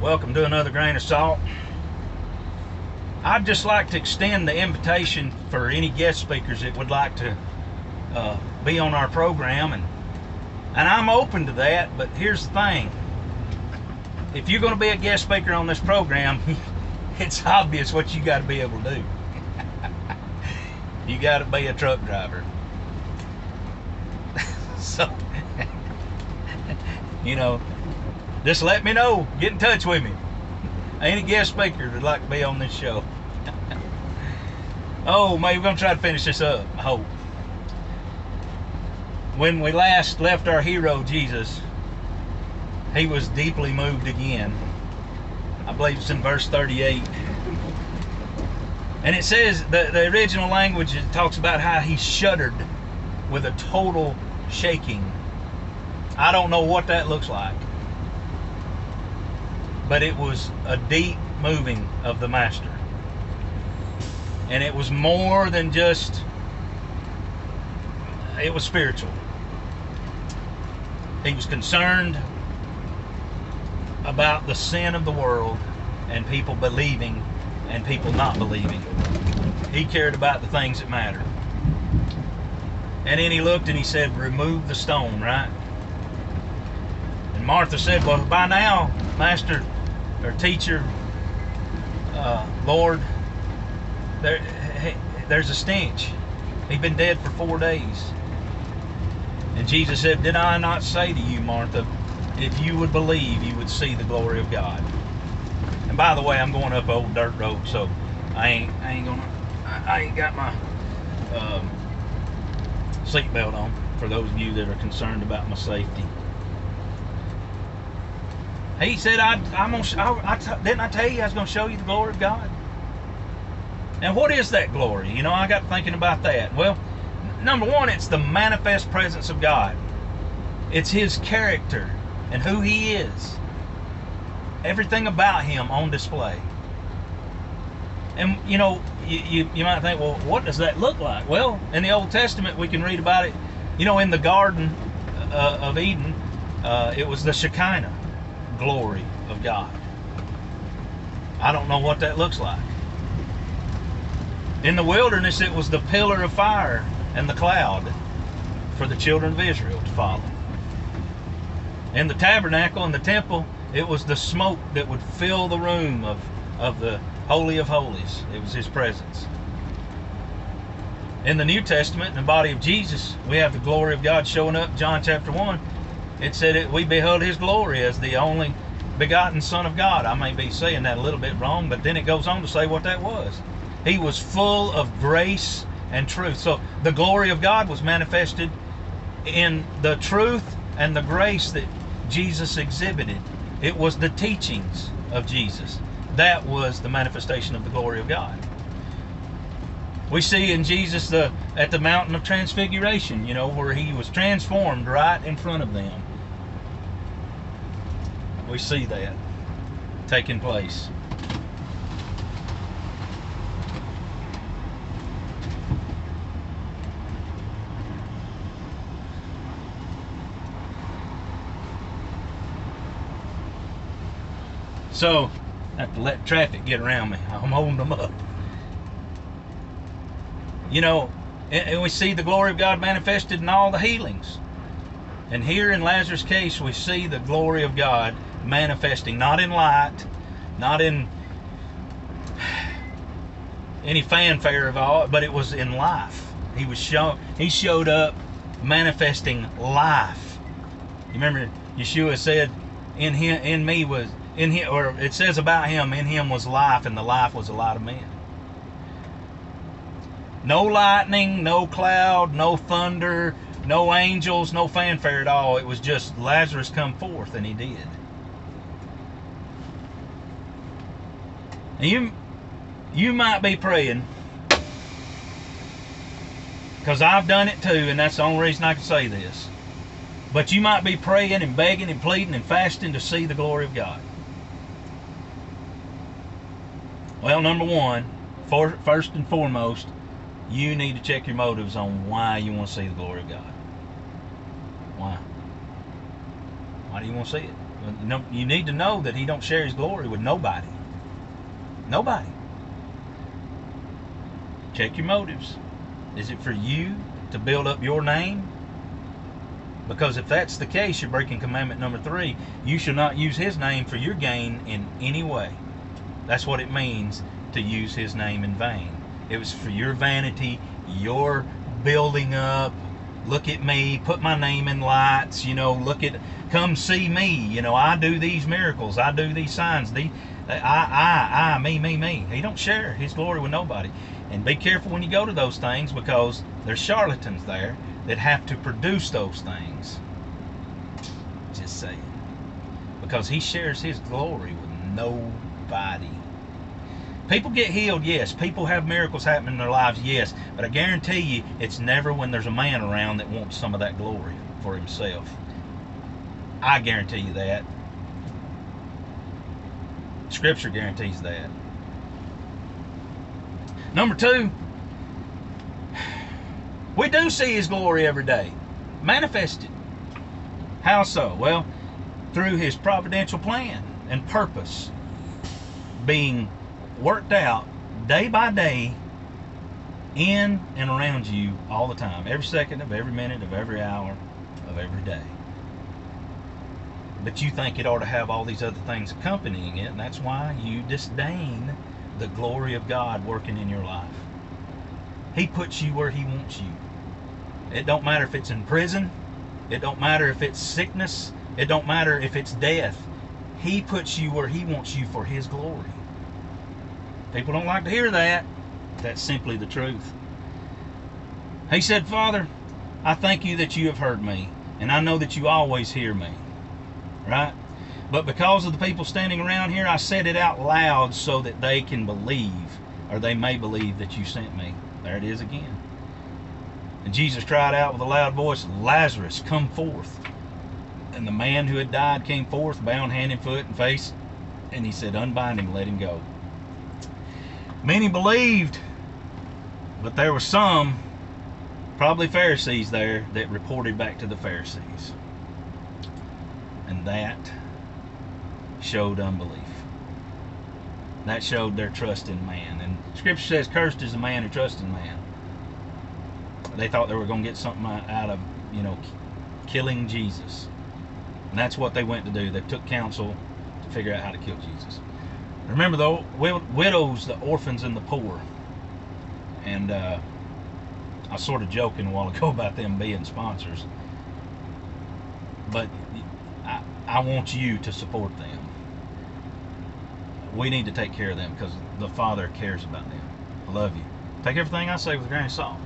Welcome to another grain of salt. I'd just like to extend the invitation for any guest speakers that would like to be on our program, and I'm open to that. But here's the thing: if you're going to be a guest speaker on this program, it's obvious what you got to be able to do. You got to be a truck driver. So, just let me know. Get in touch with me. Any guest speaker would like to be on this show. Oh, maybe we're going to try to finish this up, I hope. When we last left our hero, Jesus, he was deeply moved again. I believe it's in verse 38. And it says, the original language, it talks about how he shuddered with a total shaking. I don't know what that looks like, but it was a deep moving of the Master. And it was more than just, it was spiritual. He was concerned about the sin of the world and people believing and people not believing. He cared about the things that matter. And then he looked and he said, remove the stone, right? And Martha said, well, by now, Master or Teacher, Lord, there's a stench. He'd been dead for 4 days. And Jesus said, did I not say to you, Martha, if you would believe, you would see the glory of God? And by the way, I'm going up an old dirt road, so I ain't got my seatbelt on, for those of you that are concerned about my safety. He said, didn't I tell you I was going to show you the glory of God? And what is that glory? I got thinking about that. Well, number one, it's the manifest presence of God. It's His character and who He is. Everything about Him on display. And, you might think, well, what does that look like? Well, in the Old Testament, we can read about it. In the Garden of Eden, it was the Shekinah glory of God. I don't know what that looks like. In the wilderness, it was the pillar of fire and the cloud for the children of Israel to follow. In the tabernacle and the temple, it was the smoke that would fill the room of the Holy of Holies. It was His presence. In the New Testament, in the body of Jesus, we have the glory of God showing up. John chapter 1, it said we beheld His glory as the only begotten Son of God. I may be saying that a little bit wrong, but then it goes on to say what that was. He was full of grace and truth. So the glory of God was manifested in the truth and the grace that Jesus exhibited. It was the teachings of Jesus. That was the manifestation of the glory of God. We see in Jesus at the mountain of transfiguration, where He was transformed right in front of them. We see that taking place. So, I have to let traffic get around me. I'm holding them up. And we see the glory of God manifested in all the healings. And here in Lazarus' case, we see the glory of God manifesting, not in light, not in any fanfare of all, but it was in life. He showed up manifesting life. You remember Yeshua said, or it says about Him, in Him was life, and the life was the light of men. No lightning, no cloud, no thunder, no angels, no fanfare at all. It was just Lazarus come forth, and he did. And you might be praying, because I've done it too, and that's the only reason I can say this. But you might be praying and begging and pleading and fasting to see the glory of God. Well, number one, first and foremost, you need to check your motives on why you want to see the glory of God. Why? Why do you want to see it? You need to know that he don't share his glory with nobody. Nobody. Check your motives. Is it for you to build up your name? Because if that's the case, you're breaking commandment number 3. You shall not use his name for your gain in any way. That's what it means to use his name in vain. It was for your vanity, your building up. Look at me, put my name in lights, come see me. I do these miracles, I do these signs. Me. He don't share his glory with nobody. And be careful when you go to those things, because there's charlatans there that have to produce those things. Just saying. Because he shares his glory with nobody. People get healed, yes. People have miracles happen in their lives, yes. But I guarantee you, it's never when there's a man around that wants some of that glory for himself. I guarantee you that. Scripture guarantees that. Number 2, we do see his glory every day, manifested. How so? Well, through his providential plan and purpose being worked out day by day in and around you all the time, every second of every minute of every hour of every day. But you think it ought to have all these other things accompanying it, and that's why you disdain the glory of God working in your life. He puts you where he wants you. It don't matter if it's in prison. It don't matter if it's sickness. It don't matter if it's death. He puts you where he wants you for his glory. People don't like to hear that. That's simply the truth. He said, Father, I thank you that you have heard me, and I know that you always hear me. Right? But because of the people standing around here, I said it out loud so that they can believe, or they may believe that you sent me. There it is again. And Jesus cried out with a loud voice, Lazarus, come forth. And the man who had died came forth, bound hand and foot and face. And he said, unbind him, let him go. Many believed, but there were some, probably Pharisees there, that reported back to the Pharisees. And that showed unbelief. That showed their trust in man. And Scripture says, cursed is the man who trusts in man. They thought they were going to get something out of, killing Jesus. And that's what they went to do. They took counsel to figure out how to kill Jesus. Remember, the widows, the orphans, and the poor. And I was sort of joking a while ago about them being sponsors. But I want you to support them. We need to take care of them because the Father cares about them. I love you. Take everything I say with a grain of salt.